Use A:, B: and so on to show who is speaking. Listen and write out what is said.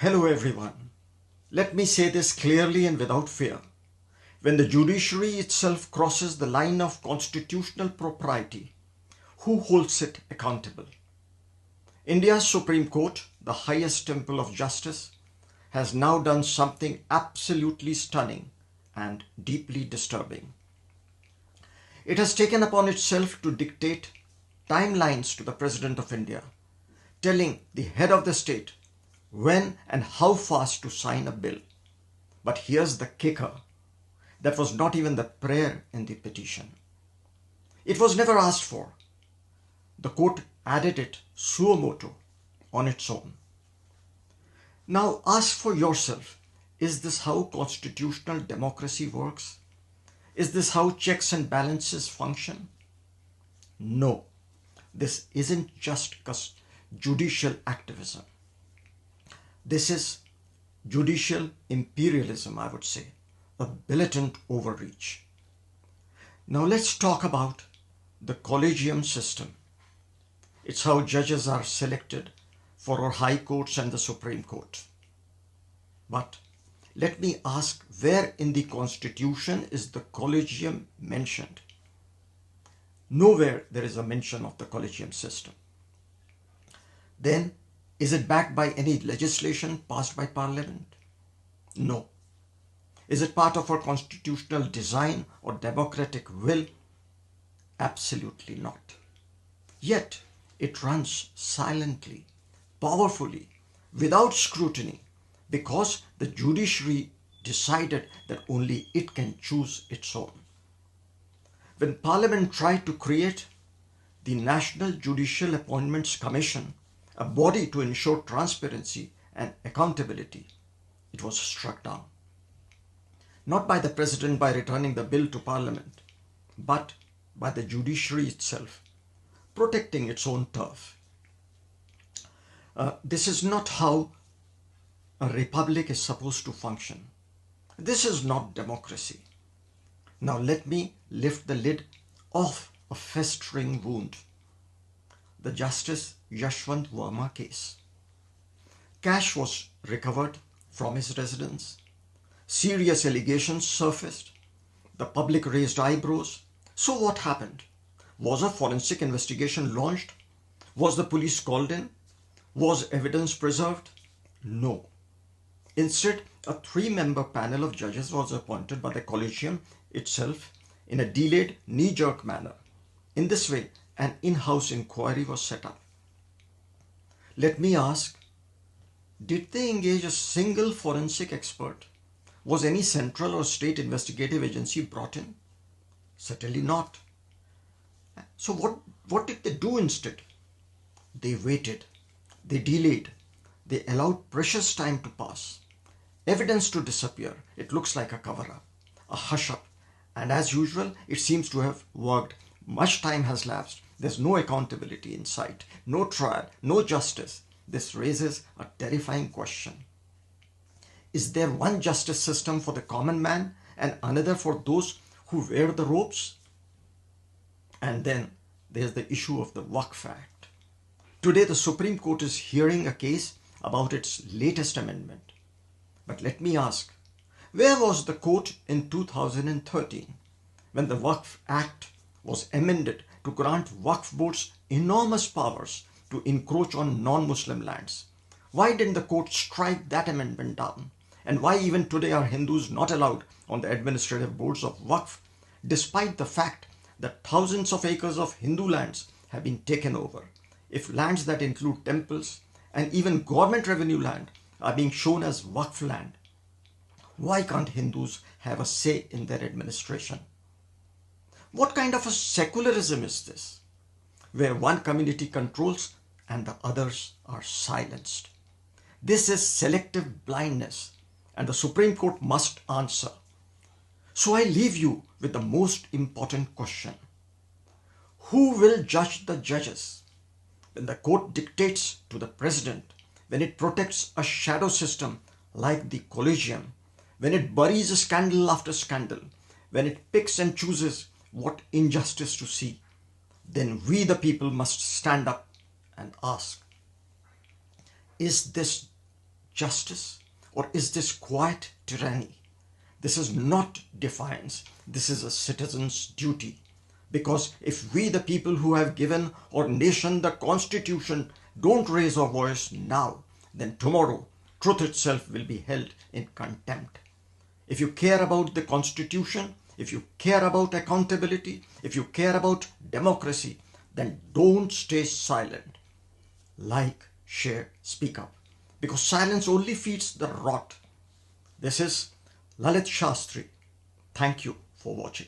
A: Hello everyone. Let me say this clearly and without fear. When the judiciary itself crosses the line of constitutional propriety, who holds it accountable? India's Supreme Court, the highest temple of justice, has now done something absolutely stunning and deeply disturbing. It has taken upon itself to dictate timelines to the President of India, telling the head of the state when and how fast to sign a bill. But here's the kicker. That was not even the prayer in the petition. It was never asked for. The court added it suo motu on its own. Now ask for yourself, is this how constitutional democracy works? Is this how checks and balances function? No, this isn't just judicial activism. This is judicial imperialism, I would say, a blatant overreach. Now let's talk about the collegium system. It's how judges are selected for our high courts and the Supreme Court. But let me ask, where in the Constitution is the collegium mentioned? Nowhere there is a mention of the collegium system. Then, is it backed by any legislation passed by Parliament? No. Is it part of our constitutional design or democratic will? Absolutely not. Yet, it runs silently, powerfully, without scrutiny, because the judiciary decided that only it can choose its own. When Parliament tried to create the National Judicial Appointments Commission, a body to ensure transparency and accountability, it was struck down. Not by the President by returning the bill to Parliament, but by the judiciary itself, protecting its own turf. This is not how a republic is supposed to function. This is not democracy. Now let me lift the lid off a festering wound. The Justice Yashwant Verma case. Cash was recovered from his residence. Serious allegations surfaced. The public raised eyebrows. So what happened? Was a forensic investigation launched? Was the police called in? Was evidence preserved? No. Instead, a 3-member panel of judges was appointed by the collegium itself in a delayed, knee-jerk manner. In this way, an in-house inquiry was set up. Let me ask, did they engage a single forensic expert? Was any central or state investigative agency brought in? Certainly not. So what did they do instead? They waited. They delayed. They allowed precious time to pass. Evidence to disappear. It looks like a cover-up, a hush-up. And as usual, it seems to have worked. Much time has lapsed. There's no accountability in sight, no trial, no justice. This raises a terrifying question. Is there one justice system for the common man and another for those who wear the robes? And then there's the issue of the Waqf Act. Today the Supreme Court is hearing a case about its latest amendment. But let me ask, where was the court in 2013 when the Waqf Act was amended to grant Waqf boards enormous powers to encroach on non-Muslim lands? Why didn't the court strike that amendment down? And why even today are Hindus not allowed on the administrative boards of Waqf, despite the fact that thousands of acres of Hindu lands have been taken over? If lands that include temples and even government revenue land are being shown as Waqf land, why can't Hindus have a say in their administration? What kind of a secularism is this, where one community controls and the others are silenced? This is selective blindness, and the Supreme Court must answer. So I leave you with the most important question. Who will judge the judges? When the court dictates to the president, when it protects a shadow system like the collegium, when it buries scandal after scandal, when it picks and chooses what injustice to see, then we the people must stand up and ask, is this justice or is this quiet tyranny? This is not defiance. This is a citizen's duty. Because if we, the people who have given our nation the Constitution, don't raise our voice now, then tomorrow truth itself will be held in contempt. If you care about the Constitution, if you care about accountability, if you care about democracy, then don't stay silent. Like, share, speak up. Because silence only feeds the rot. This is Lalit Shastri. Thank you for watching.